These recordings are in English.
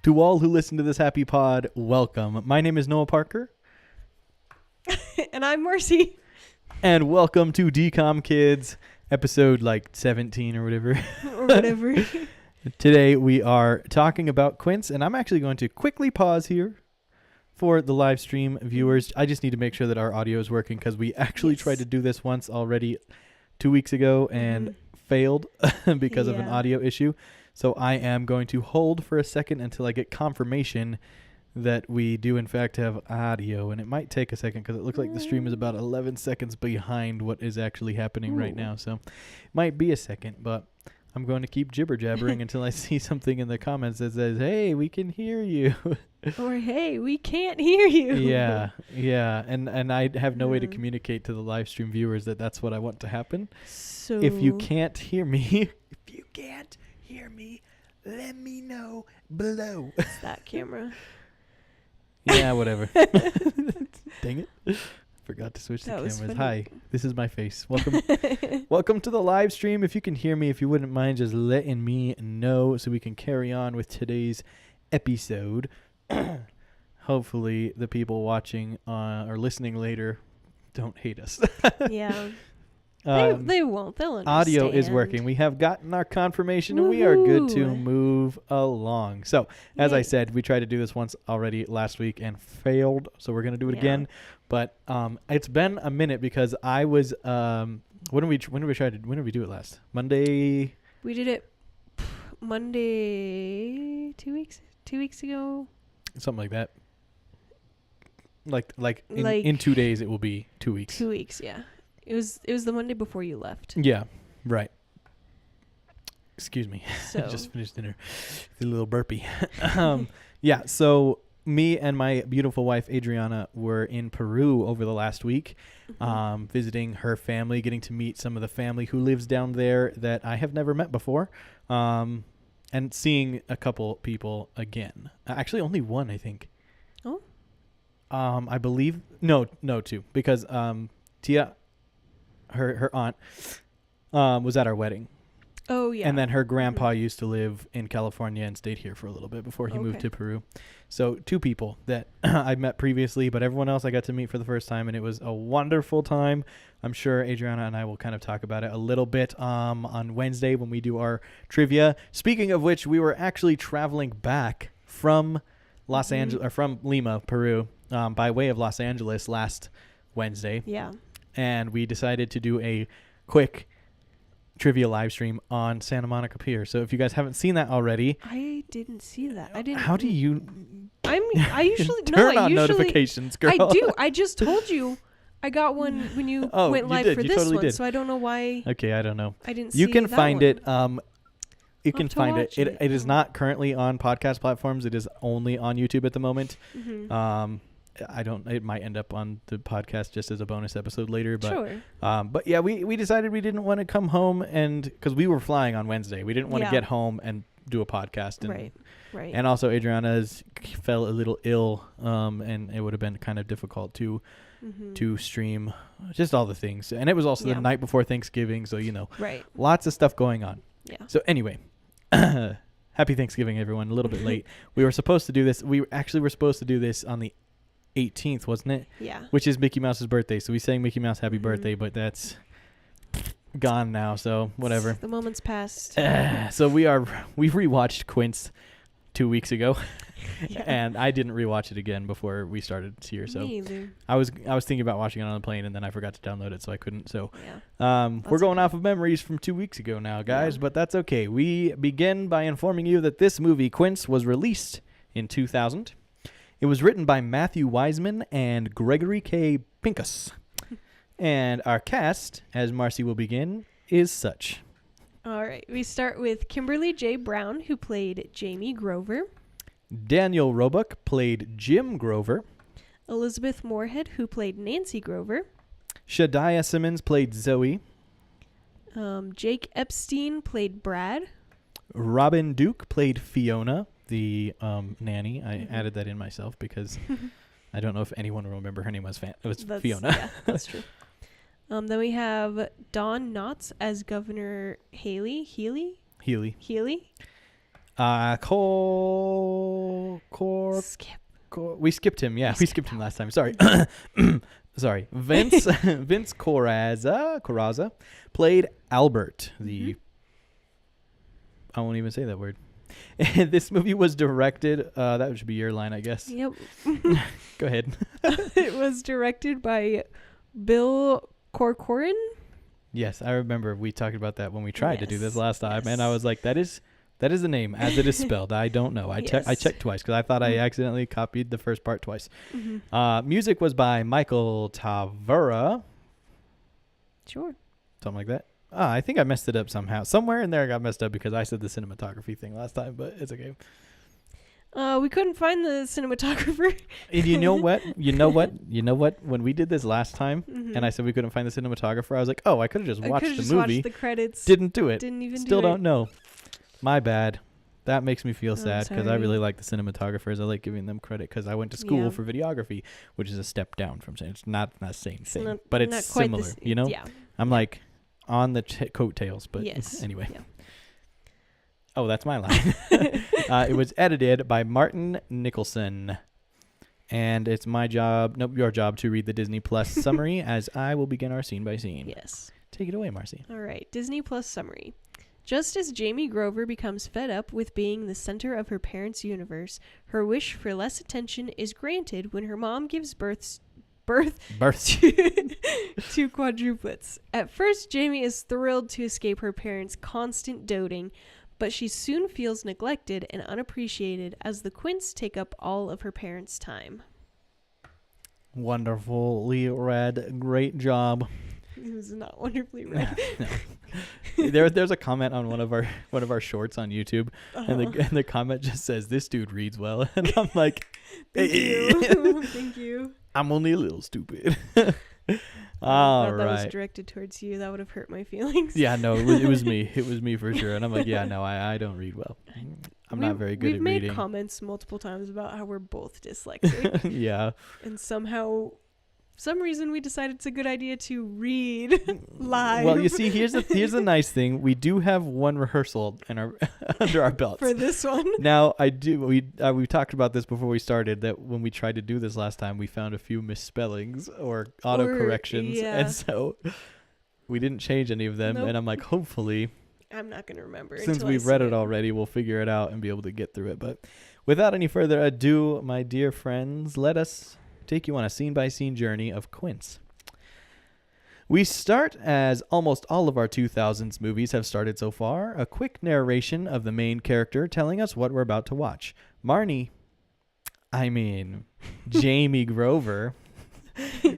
To all who listen to this happy pod, welcome. My name is Noah Parker. And I'm Marcy. And welcome to DCOM Kids, episode 17 or whatever. Today we are talking about Quints, and I'm actually going to quickly pause here for the live stream viewers. I just need to make sure that our audio is working because we actually tried to do this once already 2 weeks ago and failed because of an audio issue. So I am going to hold for a second until I get confirmation that we do in fact have audio, and it might take a second because it looks like the stream is about 11 seconds behind what is actually happening right now. So it might be a second, but I'm going to keep jibber jabbering until I see something in the comments that says, "Hey, we can hear you," or "Hey, we can't hear you." Yeah, and I have no way to communicate to the live stream viewers that that's what I want to happen. So if you can't hear me, let me know below. It's that camera. Yeah, whatever. Dang it. Forgot to switch the cameras. Funny. Hi, this is my face. Welcome to the live stream. If you can hear me, if you wouldn't mind just letting me know so we can carry on with today's episode. Hopefully the people watching or listening later don't hate us. Yeah. They won't. They'll understand. Audio is working. We have gotten our confirmation, and we are good to move along. So, as I said, we tried to do this once already last week and failed, so we're going to do it again. But it's been a minute because I was when did we do it last? Monday? We did it Monday 2 weeks ago. Something like that. Like in 2 days it will be 2 weeks. 2 weeks, yeah. It was the Monday before you left. Yeah, right. Excuse me. So. Just finished dinner. A little burpee. Yeah, so me and my beautiful wife, Adriana, were in Peru over the last week, visiting her family, getting to meet some of the family who lives down there that I have never met before, and seeing a couple people again. Actually, only one, I think. Oh? I believe... No, two. Because Tia... Her aunt was at our wedding. Oh, yeah. And then her grandpa used to live in California and stayed here for a little bit before he moved to Peru. So 2 people that I met previously, but everyone else I got to meet for the first time, and it was a wonderful time. I'm sure Adriana and I will kind of talk about it a little bit on Wednesday when we do our trivia. Speaking of which, we were actually traveling back from Los Angeles, or from Lima, Peru, by way of Los Angeles last Wednesday. Yeah. And we decided to do a quick trivia live stream on Santa Monica Pier. So if you guys haven't seen that already, I didn't see that. I didn't. How do you? I usually turn on notifications, girl. I do. I just told you. I got one when you went live for this totally one, did. so I don't know why. Okay, I don't know. I didn't see You can that find one. it. You can find it. It is not currently on podcast platforms. It is only on YouTube at the moment. Mm-hmm. It might end up on the podcast just as a bonus episode later, but sure. But yeah, we decided we didn't want to come home and because we were flying on Wednesday, we didn't want to get home and do a podcast. And, right. And also Adriana fell a little ill, and it would have been kind of difficult to stream just all the things. And it was also the night before Thanksgiving, so lots of stuff going on. Yeah. So anyway, happy Thanksgiving, everyone. A little bit late. We were supposed to do this. We actually were supposed to do this on the 18th, wasn't it? Yeah. Which is Mickey Mouse's birthday. So we sang Mickey Mouse happy birthday, but that's gone now. So whatever. The moment's passed. So we've rewatched Quints 2 weeks ago, and I didn't rewatch it again before we started here. So Me either. I was thinking about watching it on the plane, and then I forgot to download it, so I couldn't. So we're going off of memories from 2 weeks ago now, guys, but that's okay. We begin by informing you that this movie, Quints, was released in 2000. It was written by Matthew Wiseman and Gregory K. Pincus. And our cast, as Marcy will begin, is such. All right. We start with Kimberly J. Brown, who played Jamie Grover. Daniel Roebuck played Jim Grover. Elizabeth Moorhead, who played Nancy Grover. Shadiah Simmons played Zoe. Jake Epstein played Brad. Robin Duke played Fiona, the nanny. I added that in myself because I don't know if anyone will remember her name was Fiona. Yeah, that's true. Then we have Don Knotts as Governor Healy. We skipped him. Yeah, we skipped him last time. Sorry. Sorry. Vince Corazza played Albert, the I won't even say that word. This movie was directed, that should be your line, I guess. Yep. Go ahead. It was directed by Bill Corcoran. Yes, I remember we talked about that when we tried to do this last time, and I was like, that is the name as it is spelled. I don't know. I checked twice because I thought I accidentally copied the first part twice. Music was by Michael Tavera. Sure. Something like that. I think I messed it up somehow. Somewhere in there I got messed up because I said the cinematography thing last time, but it's okay. We couldn't find the cinematographer. And you know what? When we did this last time and I said we couldn't find the cinematographer, I was like, oh, I could have just watched the movie. Watched the credits. Didn't do it. Didn't even Still do it. don't know. My bad. That makes me feel sad because I sorry. really like the cinematographers. I like giving them credit because I went to school for videography, which is a step down from saying it's not the same thing, but it's similar. Yeah. I'm like on the coattails, but anyway. Yeah. Oh, that's my line. It was edited by Martin Nicholson. And it's your job to read the Disney Plus summary as I will begin our scene by scene. Yes. Take it away, Marcy. All right. Disney Plus summary. Just as Jamie Grover becomes fed up with being the center of her parents' universe, her wish for less attention is granted when her mom gives birth to quadruplets. At first, Jamie is thrilled to escape her parents' constant doting, but she soon feels neglected and unappreciated as the Quints take up all of her parents' time. Wonderfully read. Great job. It was not wonderfully read. No. There's a comment on one of our shorts on YouTube, and the comment just says, "This dude reads well," and I'm like, Thank you. Thank you. I'm only a little stupid. All right. That was directed towards you. That would have hurt my feelings. Yeah, no, it was me. It was me for sure. And I'm like, yeah, no, I don't read well. I'm not very good at reading. We've made comments multiple times about how we're both dyslexic. Yeah. And somehow, some reason we decided it's a good idea to read live. Well, you see, here's the nice thing. We do have one rehearsal in our under our belts for this one. Now, we talked about this before we started, that when we tried to do this last time, we found a few misspellings or autocorrections, and so we didn't change any of them. Nope. And I'm like, hopefully, I'm not going to remember. Since we've read it already, we'll figure it out and be able to get through it. But without any further ado, my dear friends, let us take you on a scene-by-scene journey of Quints. We start, as almost all of our 2000s movies have started so far, a quick narration of the main character telling us what we're about to watch. Jamie Grover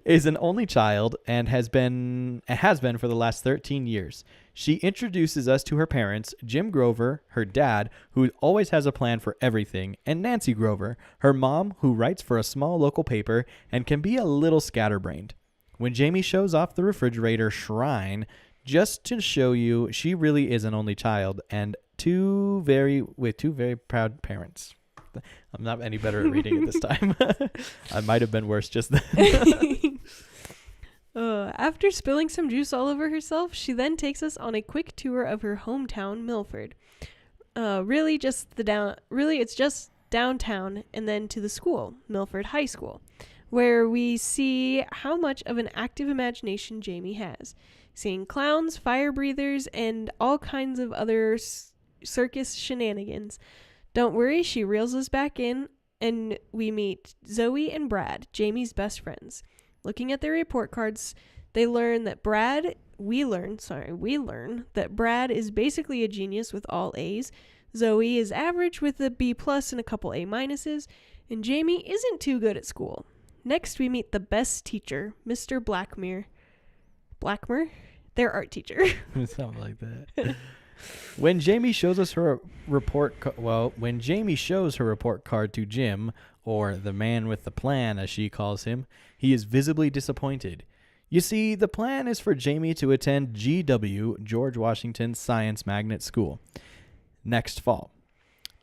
is an only child and has been for the last 13 years. She introduces us to her parents, Jim Grover, her dad, who always has a plan for everything, and Nancy Grover, her mom, who writes for a small local paper and can be a little scatterbrained. When Jamie shows off the refrigerator shrine, just to show you she really is an only child and two very proud parents. I'm not any better at reading it this time. I might have been worse just then. After spilling some juice all over herself, she then takes us on a quick tour of her hometown, Milford. It's just downtown and then to the school, Milford High School, where we see how much of an active imagination Jamie has. Seeing clowns, fire breathers, and all kinds of other circus shenanigans. Don't worry, she reels us back in, and we meet Zoe and Brad, Jamie's best friends. Looking at their report cards, we learn that Brad is basically a genius with all A's. Zoe is average with a B+ and a couple A-, and Jamie isn't too good at school. Next, we meet the best teacher, Mr. Blackmer, their art teacher. Something like that. When Jamie shows her report card to Jim, or the man with the plan as she calls him, he is visibly disappointed. You see, the plan is for Jamie to attend GW, George Washington Science Magnet School, next fall.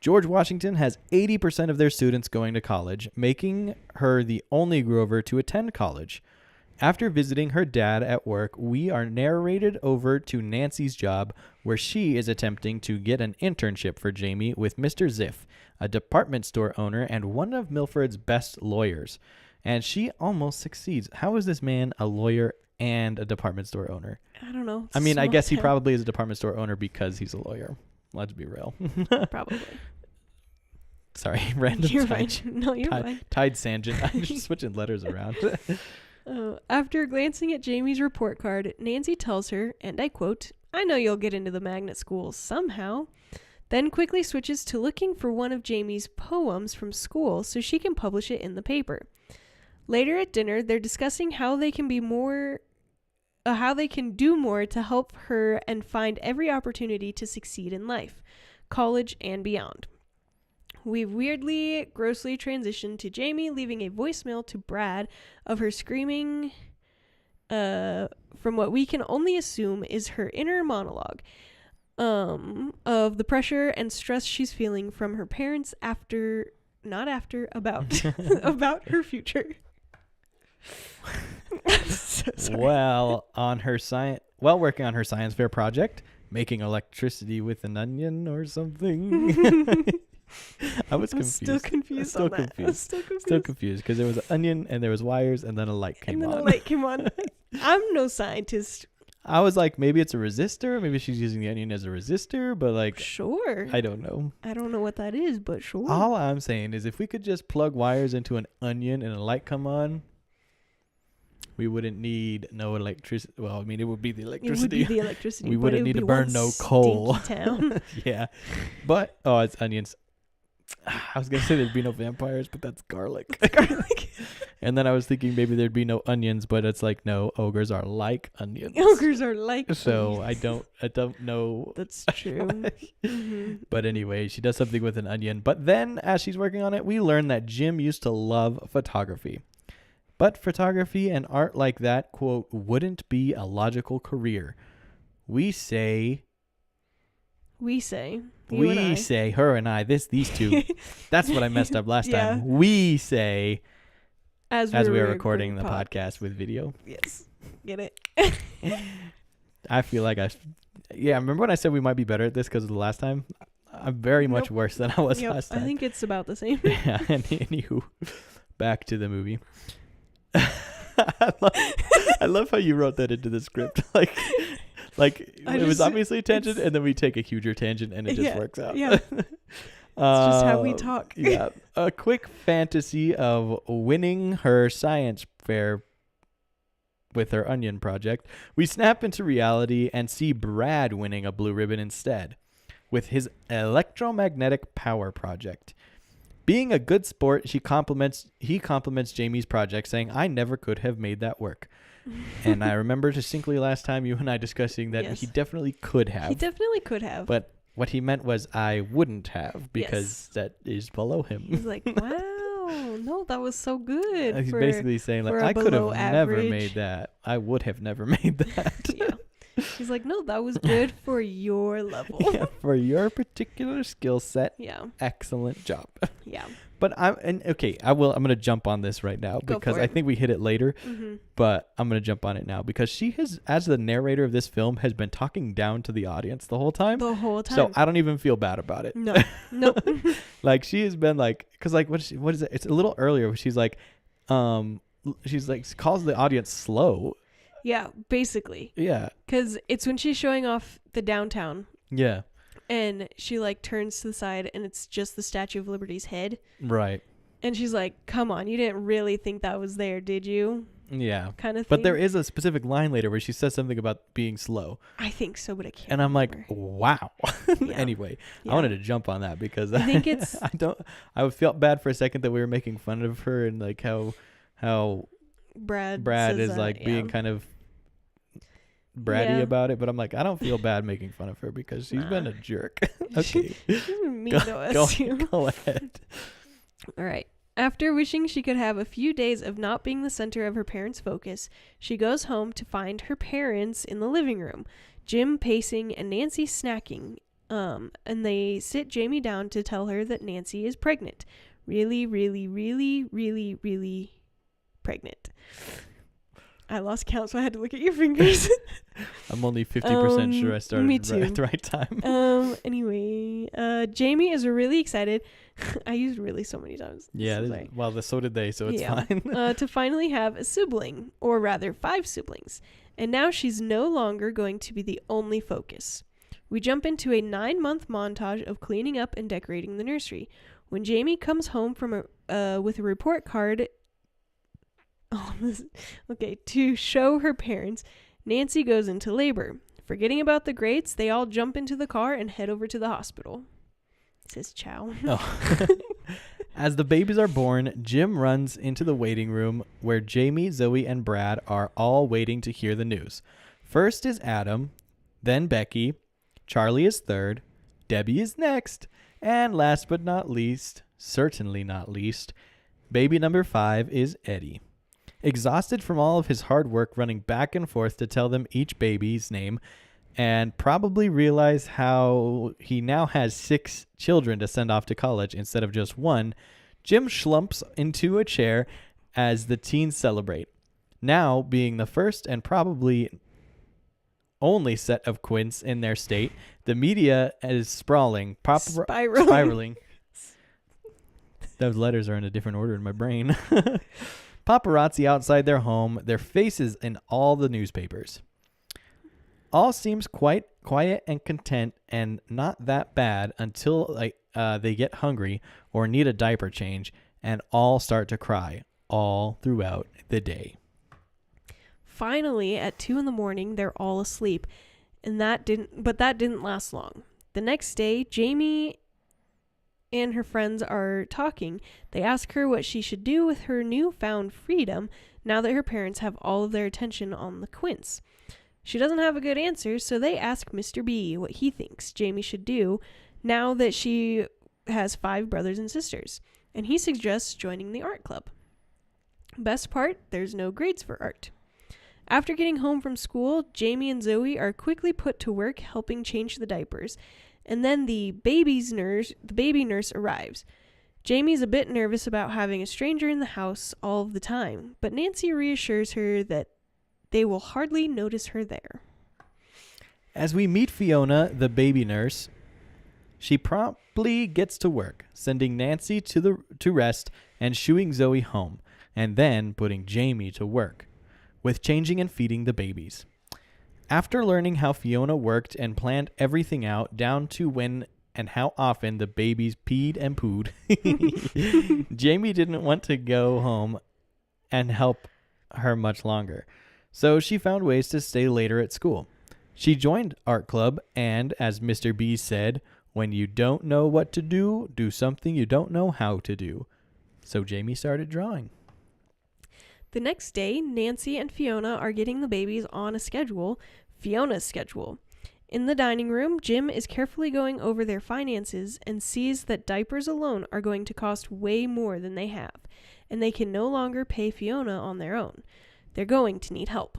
George Washington has 80% of their students going to college, making her the only Grover to attend college. After visiting her dad at work, we are narrated over to Nancy's job, where she is attempting to get an internship for Jamie with Mr. Ziff, a department store owner and one of Milford's best lawyers. And she almost succeeds. How is this man a lawyer and a department store owner? I don't know. I guess he probably is a department store owner because he's a lawyer. Let's be real. Probably. Sorry, random. You're fine. No, you're fine. Tide Sangent. I'm just switching letters around. After glancing at Jamie's report card, Nancy tells her, and I quote, "I know you'll get into the magnet school somehow," then quickly switches to looking for one of Jamie's poems from school so she can publish it in the paper. Later at dinner, they're discussing how they can do more to help her and find every opportunity to succeed in life, college, and beyond. We've grossly transitioned to Jamie leaving a voicemail to Brad of her screaming from what we can only assume is her inner monologue of the pressure and stress she's feeling from her parents about her future. So working on her science fair project, making electricity with an onion or something. I was confused. Still confused because there was an onion and there was wires and then a light came on. I'm no scientist. I was like, maybe it's a resistor. Maybe she's using the onion as a resistor, but like, sure. I don't know. I don't know what that is, but sure. All I'm saying is if we could just plug wires into an onion and a light come on, we wouldn't need no electricity. Well, I mean, it would be the electricity. We wouldn't need to burn no coal. Town. Yeah. But, it's onions. I was going to say there'd be no vampires, but that's garlic. And then I was thinking maybe there'd be no onions, but it's like, no, ogres are like onions. So I don't know. That's true. Mm-hmm. But anyway, she does something with an onion. But then as she's working on it, we learn that Jim used to love photography. But photography and art like that, quote, wouldn't be a logical career. We say, her and I, these two. That's what I messed up last time. We say, as we were recording the podcast with video. Yes. Get it? I feel like remember when I said we might be better at this because of the last time? I'm very much worse than I was last time. I think it's about the same. Yeah, anywho, back to the movie. I love how you wrote that into the script. It was obviously a tangent, and then we take a huger tangent, and it just works out. Yeah. just how we talk. Yeah. A quick fantasy of winning her science fair with her onion project. We snap into reality and see Brad winning a blue ribbon instead with his electromagnetic power project. Being a good sport, he compliments Jamie's project, saying, "I never could have made that work." And I remember distinctly last time you and I discussing that Yes. he definitely could have. He definitely could have. But what he meant was I wouldn't have, because that is below him. He's like, wow, no, that was so good. He's for- basically saying, like, for a I could have below never average. made that. I would have never made that. Yeah. He's like, no, that was good for your level. Yeah, for your particular skill set, Yeah. excellent job. Yeah. But I'm going to jump on this right now Go because for I it. think we hit it later, Mm-hmm. but I'm going to jump on it now because she has, as the narrator of this film, has been talking down to the audience the whole time. The whole time. So I don't even feel bad about it. No. Nope. Like, she has been like, because like, what is it? It's a little earlier where she's like, calls the audience slow. Yeah, basically. Yeah. Because it's when she's showing off the downtown Yeah. and she like turns to the side and it's just the Statue of Liberty's head. Right. And she's like, come on, you didn't really think that was there, did you? Yeah. Kind of thing. But there is a specific line later where she says something about being slow. I think so, but I can't And I'm like, remember. wow. Yeah. Anyway, Yeah. I wanted to jump on that because I think it's- I felt bad for a second that we were making fun of her and like how Brad Brad says is that, like yeah. being kind of bratty Yeah. about it, but I'm like, I don't feel bad making fun of her because she's been a jerk. Okay. She's been mean to us. Go ahead. All right. After wishing she could have a few days of not being the center of her parents' focus, she goes home to find her parents in the living room, Jim pacing and Nancy snacking. And they sit Jamie down to tell her that Nancy is pregnant. Really, really, really, really, really pregnant. I lost count, so I had to look at your fingers. I'm only 50% sure I started me at the too. right time. Anyway, Jamie is really excited. I used really so many times. Yeah, So sorry. well, so did they, so it's Yeah. fine. To finally have a sibling, or rather 5 siblings. And now she's no longer going to be the only focus. We jump into a 9-month montage of cleaning up and decorating the nursery. When Jamie comes home from with a report card to show her parents, Nancy goes into labor. Forgetting about the grades, they all jump into the car and head over to the hospital. It says ciao. Oh. As the babies are born, Jim runs into the waiting room where Jamie, Zoe, and Brad are all waiting to hear the news. First is Adam, then Becky, Charlie is third, Debbie is next, and last but not least, certainly not least, baby number 5 is Eddie. Exhausted from all of his hard work running back and forth to tell them each baby's name, and probably realize how he now has 6 children to send off to college instead of just 1, Jim slumps into a chair as the teens celebrate. Now, being the first and probably only set of Quints in their state, the media is sprawling, spiraling. Those letters are in a different order in my brain. Paparazzi outside their home, their faces in all the newspapers. All seems quite quiet and content and not that bad until they get hungry or need a diaper change, and all start to cry all throughout the day. Finally, at 2 a.m, they're all asleep, and that didn't last long. The next day, Jamie and her friends are talking. They ask her what she should do with her newfound freedom now that her parents have all of their attention on the Quints. She doesn't have a good answer, so they ask Mr. B what he thinks Jamie should do now that she has 5 brothers and sisters, and he suggests joining the art club. Best part, there's no grades for art. After getting home from school, Jamie and Zoe are quickly put to work helping change the diapers, and then the baby nurse arrives. Jamie's a bit nervous about having a stranger in the house all of the time, but Nancy reassures her that they will hardly notice her there. As we meet Fiona, the baby nurse, she promptly gets to work, sending Nancy to rest and shooing Zoe home, and then putting Jamie to work with changing and feeding the babies. After learning how Fiona worked and planned everything out down to when and how often the babies peed and pooed. Jamie didn't want to go home and help her much longer, so she found ways to stay later at school. She joined art club, and as Mr. B said, when you don't know what to do, do something you don't know how to do. So Jamie started drawing. The next day, Nancy and Fiona are getting the babies on Fiona's schedule. In the dining room, Jim is carefully going over their finances and sees that diapers alone are going to cost way more than they have, and they can no longer pay Fiona on their own. They're going to need help.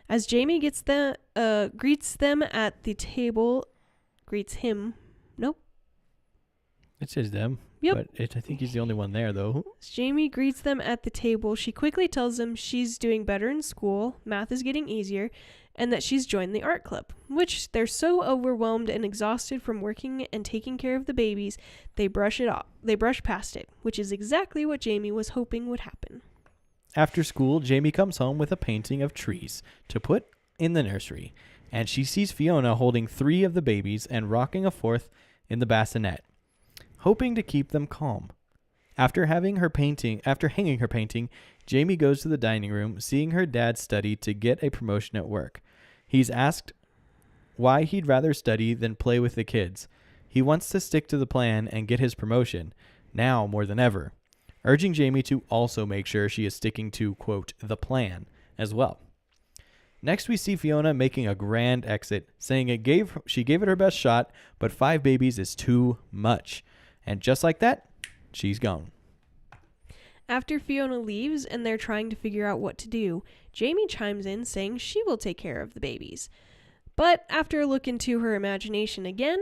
As Jamie greets them at the table, It says them. Yep. But I think he's the only one there, though. As Jamie greets them at the table, she quickly tells them she's doing better in school, math is getting easier, and that she's joined the art club, which they're so overwhelmed and exhausted from working and taking care of the babies, they brush past it, which is exactly what Jamie was hoping would happen. After school, Jamie comes home with a painting of trees to put in the nursery, and she sees Fiona holding 3 of the babies and rocking a 4th in the bassinet, hoping to keep them calm. After hanging her painting, Jamie goes to the dining room, seeing her dad study to get a promotion at work. He's asked why he'd rather study than play with the kids. He wants to stick to the plan and get his promotion, now more than ever, urging Jamie to also make sure she is sticking to, quote, the plan as well. Next, we see Fiona making a grand exit, saying she gave it her best shot, but 5 babies is too much. And just like that, she's gone. After Fiona leaves and they're trying to figure out what to do, Jamie chimes in saying she will take care of the babies. But after a look into her imagination again,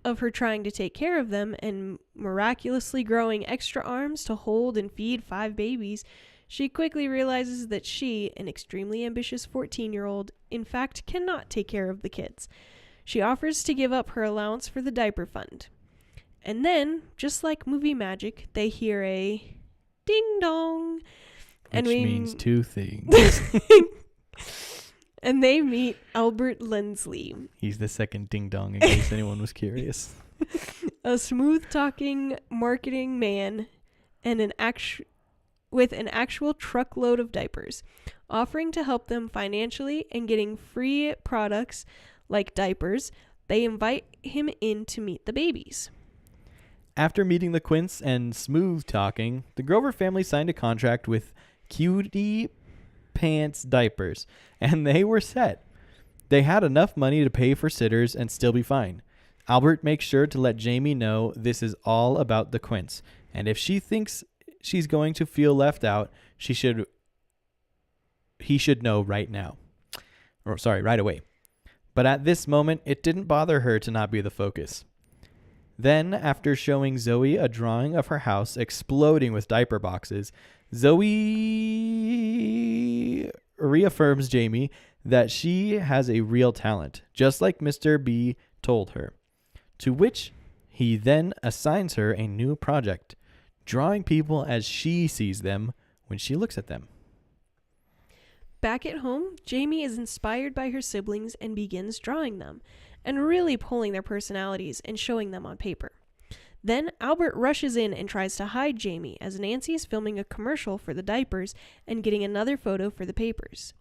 of her trying to take care of them and miraculously growing extra arms to hold and feed 5 babies, she quickly realizes that she, an extremely ambitious 14-year-old, in fact cannot take care of the kids. She offers to give up her allowance for the diaper fund. And then, just like movie magic, they hear a ding dong. Which means 2 things. And they meet Albert Lindsley. He's the second ding dong, in case anyone was curious. A smooth-talking marketing man and with an actual truckload of diapers, offering to help them financially and getting free products like diapers. They invite him in to meet the babies. After meeting the Quints and smooth talking, the Grover family signed a contract with Cutie Pants Diapers, and they were set. They had enough money to pay for sitters and still be fine. Albert makes sure to let Jamie know this is all about the Quints, and if she thinks she's going to feel left out, he should know right away. But at this moment, it didn't bother her to not be the focus. Then, after showing Zoe a drawing of her house exploding with diaper boxes, Zoe reaffirms Jamie that she has a real talent, just like Mr. B told her, to which he then assigns her a new project, drawing people as she sees them when she looks at them. Back at home, Jamie is inspired by her siblings and begins drawing them, and really pulling their personalities and showing them on paper. Then Albert rushes in and tries to hide Jamie as Nancy is filming a commercial for the diapers and getting another photo for the papers.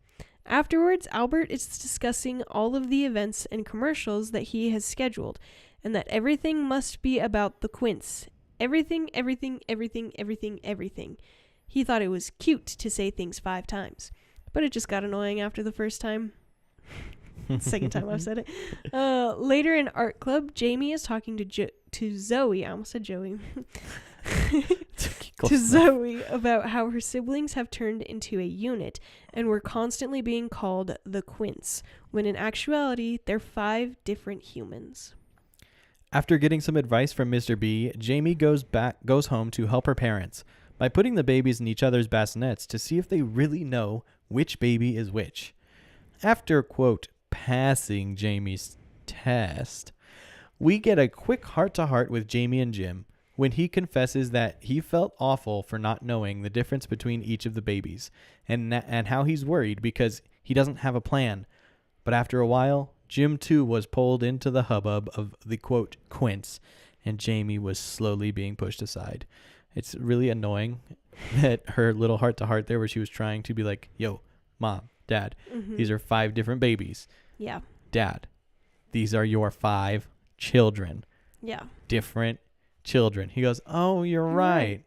Afterwards, Albert is discussing all of the events and commercials that he has scheduled, and that everything must be about the Quints. Everything, everything, everything, everything, everything. He thought it was cute to say things 5 times, but it just got annoying after the first time. Second time I've said it. Later in art club, Jamie is talking to Zoe. I almost said Joey. To Zoe about how her siblings have turned into a unit and were constantly being called the Quints, when in actuality they're 5 different humans. After getting some advice from Mr. B, Jamie goes home to help her parents by putting the babies in each other's bassinets to see if they really know which baby is which. After, quote, passing Jamie's test, we get a quick heart-to-heart with Jamie and Jim when he confesses that he felt awful for not knowing the difference between each of the babies and how he's worried because he doesn't have a plan. But after a while, Jim too was pulled into the hubbub of the quote Quints, and Jamie was slowly being pushed aside. It's really annoying that her little heart to heart there, where she was trying to be like, yo, mom, dad, these are 5 different babies. Yeah. Dad, these are your 5 children. Yeah. Different children. He goes, oh, you're right.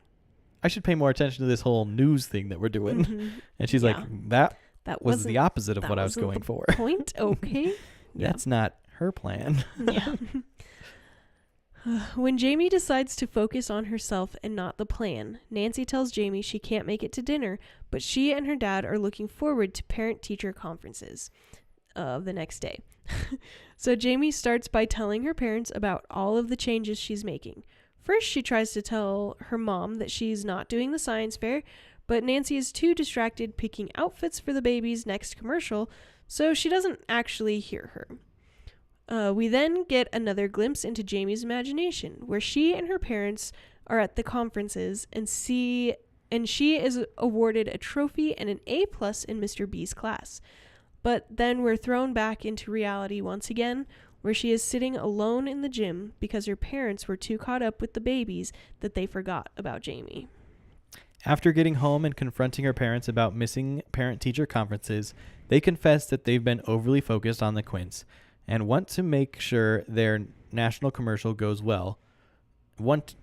I should pay more attention to this whole news thing that we're doing. And she's like, that was the opposite of what I was going for. Point? Okay. That's not her plan. Yeah. When Jamie decides to focus on herself and not the plan, Nancy tells Jamie she can't make it to dinner, but she and her dad are looking forward to parent-teacher conferences the next day. So Jamie starts by telling her parents about all of the changes she's making. First, she tries to tell her mom that she's not doing the science fair, but Nancy is too distracted picking outfits for the baby's next commercial, so she doesn't actually hear her. We then get another glimpse into Jamie's imagination, where she and her parents are at the conferences and she is awarded a trophy and an A+ in Mr. B's class. But then we're thrown back into reality once again, where she is sitting alone in the gym because her parents were too caught up with the babies that they forgot about Jamie. After getting home and confronting her parents about missing parent-teacher conferences, they confess that they've been overly focused on the Quints and want to make sure their national commercial goes well. Wanting,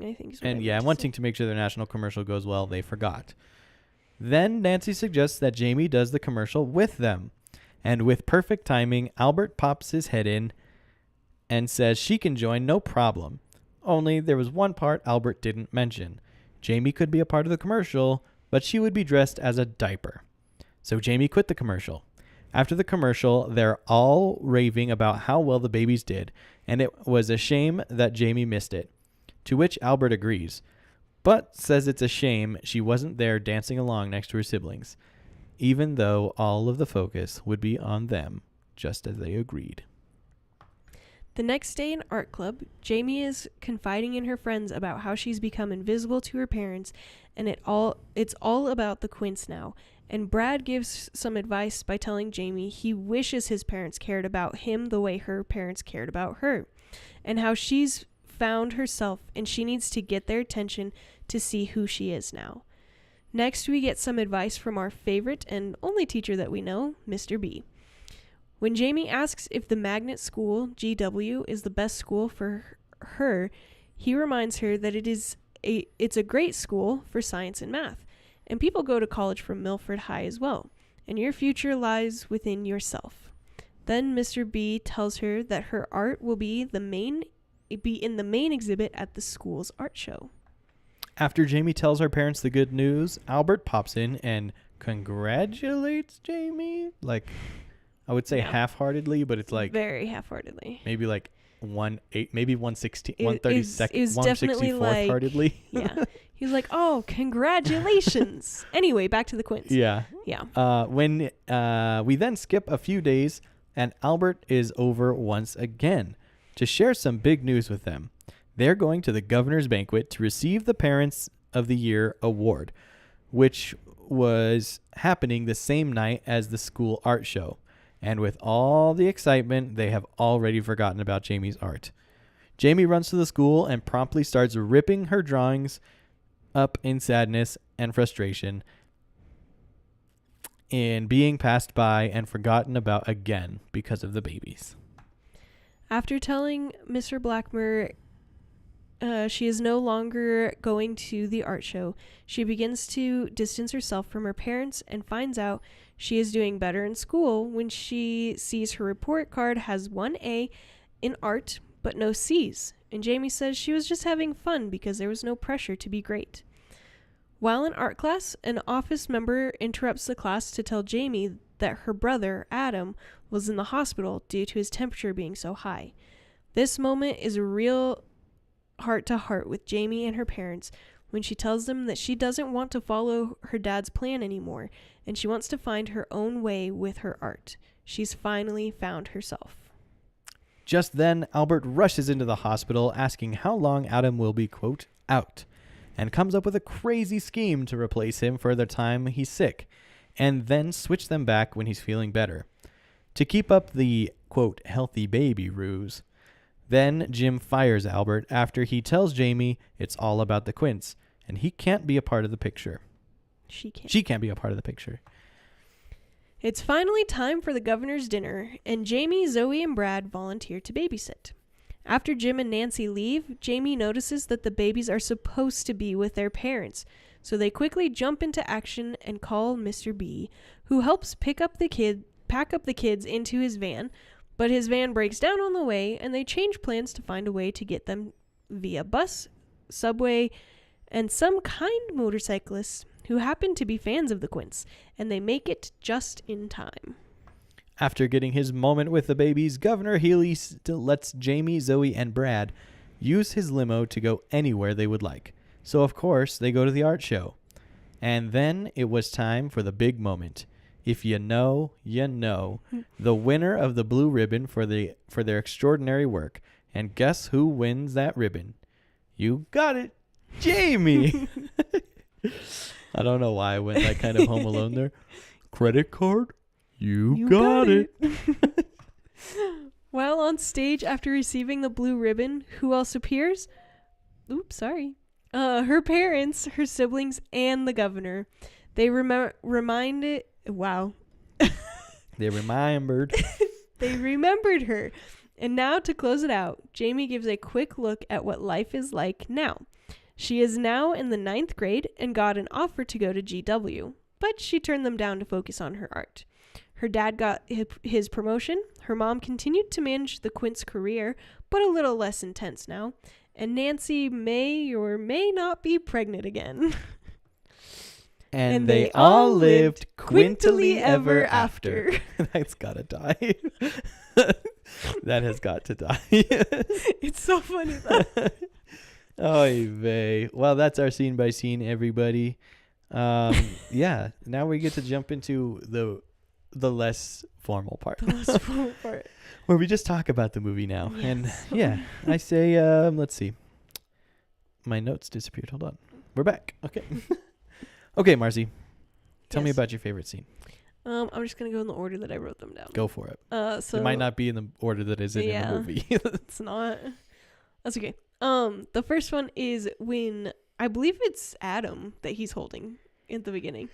I think. Wanting to make sure their national commercial goes well, they forgot. Then Nancy suggests that Jamie does the commercial with them. And with perfect timing, Albert pops his head in and says she can join, no problem. Only there was one part Albert didn't mention. Jamie could be a part of the commercial, but she would be dressed as a diaper. So Jamie quit the commercial. After the commercial, they're all raving about how well the babies did, and it was a shame that Jamie missed it. To which Albert agrees, but says it's a shame she wasn't there dancing along next to her siblings, even though all of the focus would be on them, just as they agreed. The next day in art club, Jamie is confiding in her friends about how she's become invisible to her parents, and it's all about the Quints now. And Brad gives some advice by telling Jamie he wishes his parents cared about him the way her parents cared about her, and how she's found herself and she needs to get their attention to see who she is now. Next, we get some advice from our favorite and only teacher that we know, Mr. B. When Jamie asks if the magnet school, GW, is the best school for her, he reminds her that it's a great school for science and math. And people go to college from Milford High as well. And your future lies within yourself. Then Mr. B tells her that her art will be in the main exhibit at the school's art show. After Jamie tells her parents the good news, Albert pops in and congratulates Jamie. Like, I would say half-heartedly, but it's like very half-heartedly. Maybe like 116, 132nd, it was definitely 164th like, heartedly. Yeah. He was like, oh, congratulations. Anyway, back to the Quints. Yeah. Yeah. When we then skip a few days, and Albert is over once again to share some big news with them. They're going to the governor's banquet to receive the Parents of the Year award, which was happening the same night as the school art show. And with all the excitement, they have already forgotten about Jamie's art. Jamie runs to the school and promptly starts ripping her drawings up in sadness and frustration in being passed by and forgotten about again because of the babies. After telling Mr. Blackmer she is no longer going to the art show, she begins to distance herself from her parents and finds out she is doing better in school when she sees her report card has 1 A in art but no C's. And Jamie says she was just having fun because there was no pressure to be great. While in art class, an office member interrupts the class to tell Jamie that her brother, Adam, was in the hospital due to his temperature being so high. This moment is a real heart-to-heart with Jamie and her parents when she tells them that she doesn't want to follow her dad's plan anymore, and she wants to find her own way with her art. She's finally found herself. Just then, Albert rushes into the hospital asking how long Adam will be, quote, out, and comes up with a crazy scheme to replace him for the time he's sick, and then switch them back when he's feeling better. to keep up the, quote, healthy baby ruse. Then Jim fires Albert after he tells Jamie it's all about the Quints, and he can't be a part of the picture. She can't. She can't be a part of the picture. It's finally time for the governor's dinner, and Jamie, Zoe, and Brad volunteer to babysit. After Jim and Nancy leave, Jamie notices that the babies are supposed to be with their parents, so they quickly jump into action and call Mr. B, who helps pack up the kids into his van, but his van breaks down on the way, and they change plans to find a way to get them via bus, subway, and some kind motorcyclists who happen to be fans of the Quints, and they make it just in time. After getting his moment with the babies, Governor Healy still lets Jamie, Zoe, and Brad use his limo to go anywhere they would like. So, of course, they go to the art show. And then it was time for the big moment. If you know, you know. The winner of the blue ribbon for their extraordinary work. And guess who wins that ribbon? You got it, Jamie. I don't know why I went that kind of Home Alone there. Credit card? You got it. While on stage after receiving the blue ribbon, who else appears? Oops, sorry. Her parents, her siblings, and the governor. They remembered. They remembered her. And now to close it out, Jamie gives a quick look at what life is like now. She is now in the 9th grade and got an offer to go to GW, but she turned them down to focus on her art. Her dad got his promotion. Her mom continued to manage the Quints' career, but a little less intense now. And Nancy may or may not be pregnant again. And they all lived quintily ever after. That's gotta die. That has got to die. It's so funny though. Oy vey. Well, that's our scene by scene, everybody. Yeah, now we get to jump into the less formal part. The less formal part. Where we just talk about the movie now. Yes. And yeah, I say, let's see. My notes disappeared. Hold on. We're back. Okay. Okay, Marcy. Tell me about your favorite scene. I'm just going to go in the order that I wrote them down. Go for it. So it might not be in the order that is in the movie. It's not. That's okay. The first one is when I believe it's Adam that he's holding at the beginning.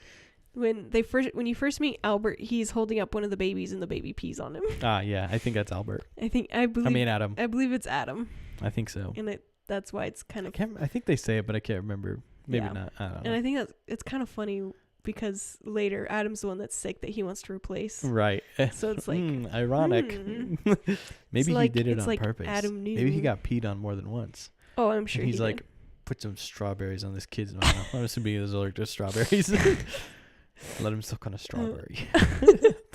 When you first meet Albert, he's holding up one of the babies and the baby pees on him. Ah, yeah. I think that's Albert. Adam. I believe it's Adam. I think so. And that's why it's kind of. I think they say it, but I can't remember. Maybe not. I don't know. And I think it's kind of funny because later Adam's the one that's sick that he wants to replace. Right. So it's like ironic. Maybe he did it on purpose. Adam knew. Maybe he got peed on more than once. Oh, I'm sure. And he's like, put some strawberries on this kid's mouth. I'm assuming he's allergic to strawberries. Let him suck on a strawberry.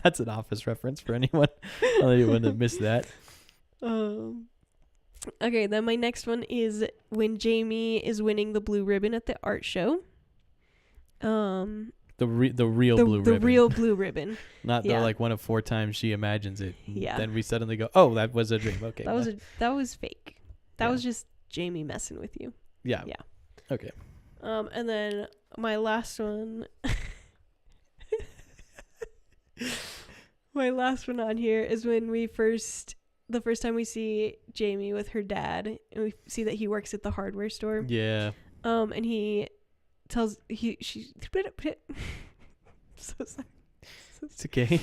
That's an Office reference for anyone that missed that. Okay, then my next one is when Jamie is winning the blue ribbon at the art show. The real blue ribbon. The real blue ribbon. Not the like one of 4 times she imagines it. Yeah. Then we suddenly go, oh, that was a dream. Okay. That was fake. That was just Jamie messing with you. Yeah. Yeah. Okay. And then my last one. My last one on here is when the first time we see Jamie with her dad, and we see that he works at the hardware store. Yeah. And he tells she. So sorry. It's okay.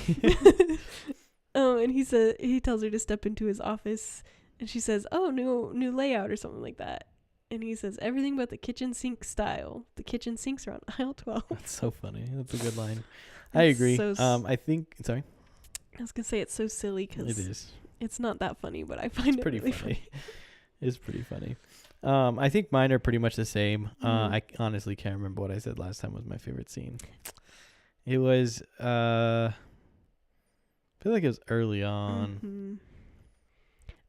And he tells her to step into his office, and she says, "Oh, new layout" or something like that. And he says, "Everything but the kitchen sink style. The kitchen sinks are on aisle 12." That's so funny. That's a good line. I agree. I think. Sorry. I was gonna say it's so silly because it is. It's not that funny, but I find it pretty really funny. It's pretty funny. I think mine are pretty much the same. I honestly can't remember what I said last time was my favorite scene. It was. I feel like it was early on. Mm-hmm.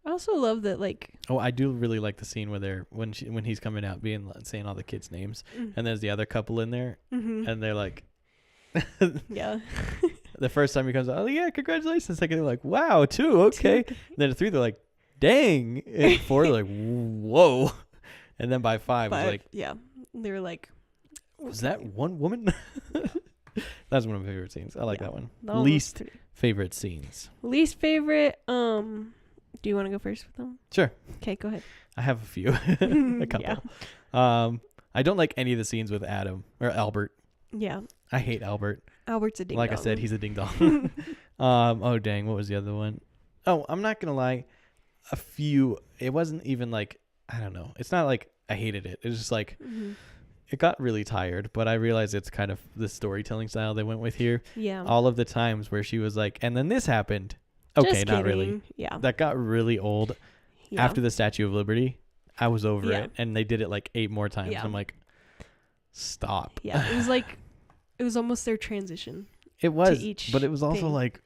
I also love that, like. Oh, I do really like the scene where when he's coming out, saying all the kids' names, and there's the other couple in there, and they're like. Yeah. The first time he comes out, oh yeah, congratulations. Second, they're like, wow, 2, okay. And then at 3, they're like, dang. And 4, they're like, whoa. And then by 5, it's like, yeah, they were like, was that one woman? That's one of my favorite scenes. I like Yeah, that one. that one was Least pretty- favorite scenes. Least favorite. Do you want to go first with them? Sure. Okay, go ahead. I have a few. A couple. I don't like any of the scenes with Adam or Albert. Yeah. I hate Albert. Albert's a ding Like I said, he's a ding dong. Oh dang, what was the other one? Oh, I'm not gonna lie. A few. It wasn't even like, I don't know. It's not like I hated it. It was just like it got really tired. But I realized it's kind of the storytelling style they went with here. Yeah. All of the times where she was like, and then this happened. Okay, Just not really. kidding. Yeah. That got really old. Yeah. After the Statue of Liberty, I was over Yeah. it, and they did it like 8 more times. Yeah. I'm like, stop. Yeah. It was like, it was almost their transition. It was, each but it was also thing. like,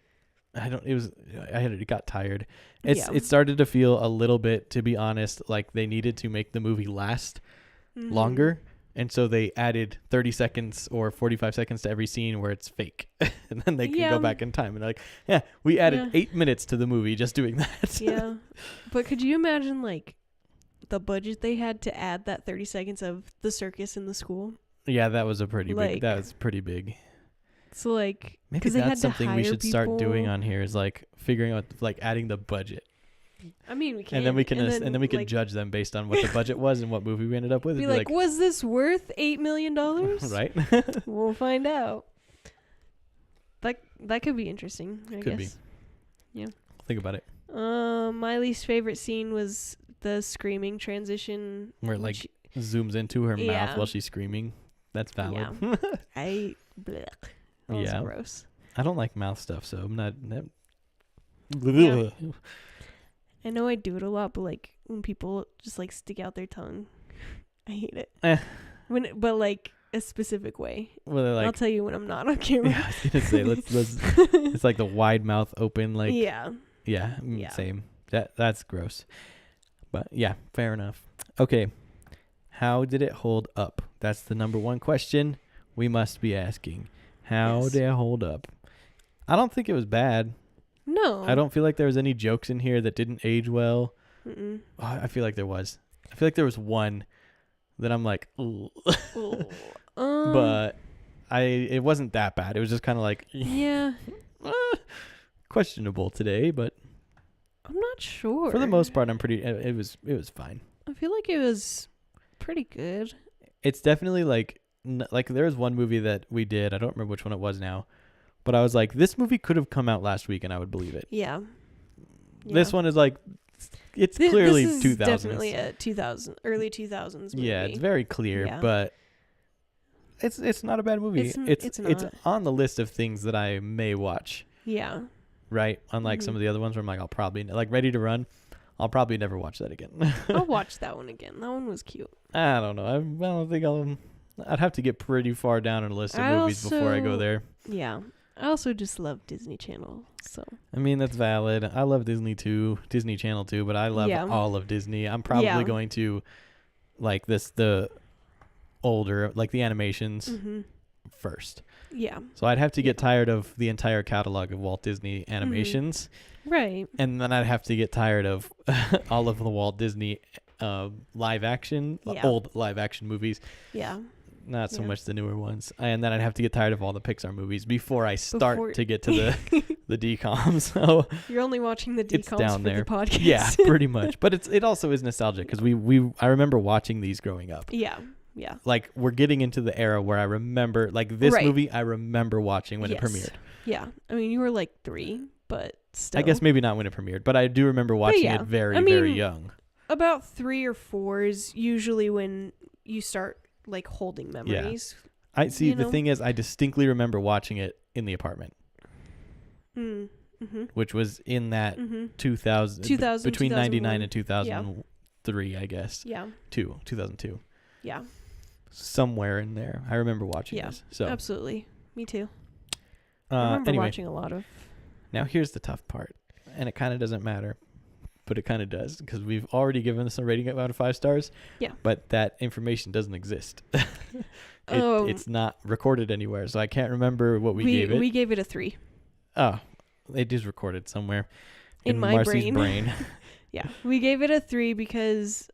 it got tired. Yeah. It started to feel a little bit, to be honest, like they needed to make the movie last longer. And so they added 30 seconds or 45 seconds to every scene where it's fake. And then they can go back in time. And they're like, yeah, we added 8 minutes to the movie just doing that. Yeah. But could you imagine, like, the budget they had to add that 30 seconds of the circus in the school? Yeah, that was pretty Like- big. That was pretty big. So, like, Maybe because they had that's to something we hire should start doing people. on here is like figuring out, like adding the budget. I mean, we can. And then we can like, judge them based on what the budget was and what movie we ended up with. be It'd like, was this worth $8 million? right? We'll find out. That could be interesting, I Could guess. be. Think about it. My least favorite scene was the screaming transition. Where it like which- zooms into her mouth Yeah. while she's screaming. That's valid. Yeah. Blech. That was Yeah. gross. I don't like mouth stuff, so I'm not. Yeah. I know I do it a lot, but like when people just like stick out their tongue, I hate it. But like a specific way. Well, they're I'll like, tell you when I'm not on camera. yeah, I was gonna say let's. It's like the wide mouth open, like yeah. yeah, Yeah. same. That's gross. But yeah, fair enough. Okay, how did it hold up? That's the number one question we must be asking. How Yes. did it hold up? I don't think it was bad. No. I don't feel like there was any jokes in here that didn't age well. Mm-mm. Oh, I feel like there was. I feel like there was one that I'm like, ooh. Ooh. But it wasn't that bad. It was just kind of like Yeah. questionable today, but I'm not sure. for the most part, I'm pretty. It was fine. I feel like it was pretty good. It's definitely like there was one movie that we did. I don't remember which one it was now, but I was like, this movie could have come out last week and I would believe it. Yeah. This one is like, it's This clearly is 2000s. definitely a early 2000s movie. Yeah, it's very clear, Yeah. but it's not a bad movie. It's It's not. on the list of things that I may watch. Yeah. Right, unlike some of the other ones where I'm like, I'll probably like Ready to Run. I'll probably never watch that again. I'll watch that one again. That one was cute. I don't know. I don't think I'd have to get pretty far down on a list of movies before I go also- there. Yeah. I also just love Disney Channel. So I mean, that's valid. I love Disney Channel too, but I love all of Disney. I'm probably going to like the older, like the animations first. yeah. So I'd have to get tired of the entire catalog of Walt Disney animations. Right. And then I'd have to get tired of all of the Walt Disney live action, old live action movies. Yeah. Not so Yeah. much the newer ones. And then I'd have to get tired of all the Pixar movies before I start to get to the DCOM. So You're only watching the it's DCOMs down for there. the podcast. Yeah, pretty much. But it also is nostalgic because I remember watching these growing up. Yeah. Yeah. Like we're getting into the era where I remember like this Right. movie I remember watching when it Yes. premiered. Yeah. I mean, you were like 3, but still. I guess maybe not when it premiered, but I do remember watching yeah. it very, I mean, very young. About 3 or 4 is usually when you start like holding memories. I see. you The know? thing is, I distinctly remember watching it in the apartment, Mm-hmm. which was in that Mm-hmm. 2000 between 99 and 2001. 2003, I guess. Yeah. 2002. Yeah. Somewhere in there, I remember watching Yeah. this. So, Absolutely. Me too. I remember anyway, watching a lot of. now here's the tough part, and it kind of doesn't matter, but it kind of does because we've already given this a rating out of 5 stars. Yeah. But that information doesn't exist. Oh. It's not recorded anywhere, so I can't remember what we gave it. We gave it a 3. Oh, it is recorded somewhere In my Marcy's brain. Yeah. We gave it a 3 because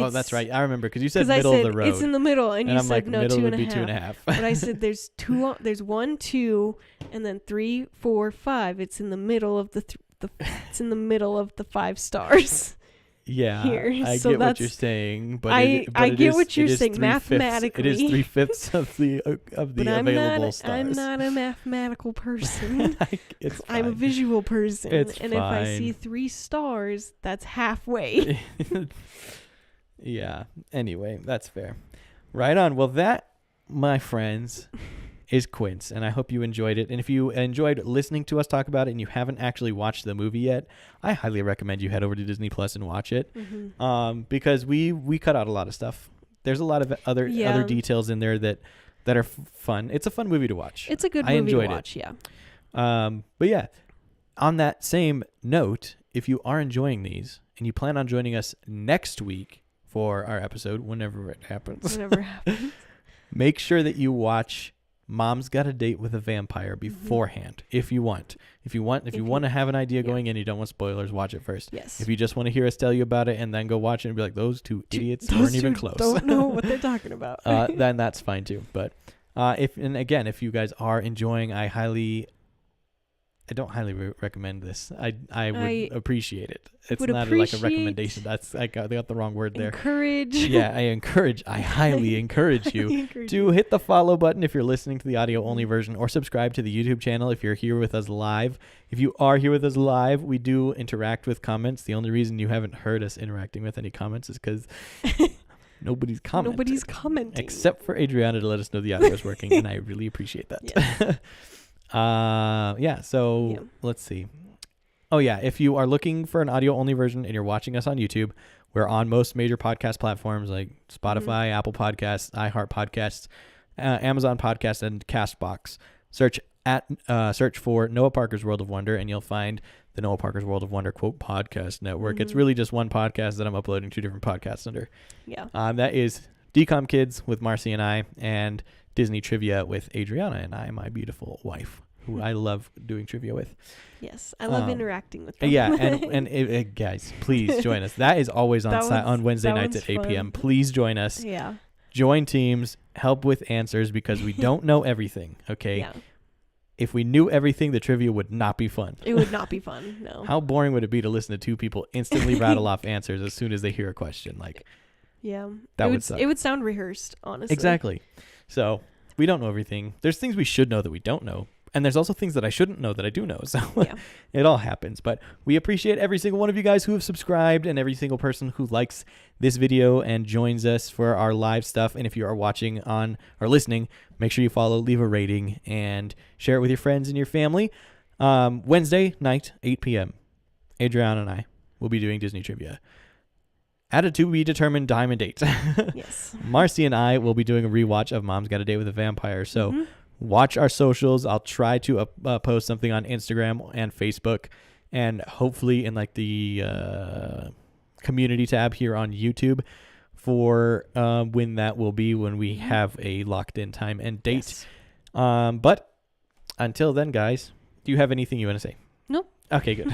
Oh, that's right. I remember because you said 'cause middle I of said the road. it's in the middle, and you I'm said like, no, middle 2 would and a be 2.5. half. But I said there's two. There's 1, 2, and then 3, 4, 5. It's in the middle of it's in the middle of the 5 stars. Yeah, Here. I So get what you're that's- saying, but I get what you're saying 3/5 mathematically. It is 3/5 of the But available stars. I'm not a mathematical person. It's I'm a fine. visual person. It's and if I see fine. 3 stars, that's halfway. Yeah. Anyway, that's fair. Right on. Well, that, my friends, is Quints, and I hope you enjoyed it. And if you enjoyed listening to us talk about it and you haven't actually watched the movie yet, I highly recommend you head over to Disney Plus and watch it. Because we cut out a lot of stuff. There's a lot of other details in there that are fun. It's a fun movie to watch. It's a good I movie to enjoyed watch, yeah. But yeah, on that same note, if you are enjoying these and you plan on joining us next week for our episode, whenever it happens, make sure that you watch Mom's Got a Date with a Vampire beforehand. If you want to have an idea going in, you don't want spoilers, watch it first. Yes. If you just want to hear us tell you about it and then go watch it and be like, those two idiots weren't even close. Don't know what they're talking about. Then that's fine too. But if you guys are enjoying, I don't highly recommend this. I would appreciate it. It's not like a recommendation. I got the wrong word there. Encourage. Yeah, I highly encourage you to hit the follow button if you're listening to the audio only version, or subscribe to the YouTube channel if you're here with us live. If you are here with us live, we do interact with comments. The only reason you haven't heard us interacting with any comments is because nobody's commenting. Nobody's commenting. Except for Adriana to let us know the audio is working, and I really appreciate that. Yeah. Let's see. Oh yeah, if you are looking for an audio only version and you're watching us on YouTube, we're on most major podcast platforms like Spotify, Apple Podcasts, iHeart Podcasts, Amazon Podcasts, and Castbox. Search for Noah Parker's World of Wonder, and you'll find the Noah Parker's World of Wonder podcast network. It's really just one podcast that I'm uploading 2 different podcasts under. Yeah. That is DCOM Kids with Marcy and I, and Disney Trivia with Adriana and I, my beautiful wife, who I love doing trivia with. Yes, I love interacting with them. Yeah, and guys, please join us. That is always on Wednesday nights at 8 p.m. Please join us. Yeah. Join teams, help with answers, because we don't know everything, okay? Yeah. If we knew everything, the trivia would not be fun. It would not be fun, no. How boring would it be to listen to 2 people instantly rattle off answers as soon as they hear a question? Like, yeah. That would suck. It would sound rehearsed, honestly. Exactly. So we don't know everything. There's things we should know that we don't know. And there's also things that I shouldn't know that I do know. So it all happens. But we appreciate every single one of you guys who have subscribed, and every single person who likes this video and joins us for our live stuff. And if you are watching on or listening, make sure you follow, leave a rating, and share it with your friends and your family. Wednesday night, 8 p.m., Adriana and I will be doing Disney Trivia at a to-be-determined time and date. Yes. Marcy and I will be doing a rewatch of Mom's Got a Date with a Vampire. So watch our socials. I'll try to post something on Instagram and Facebook, and hopefully in like the community tab here on YouTube for when that will be, when we have a locked-in time and date. Yes. But until then, guys, do you have anything you want to say? No. Okay, good.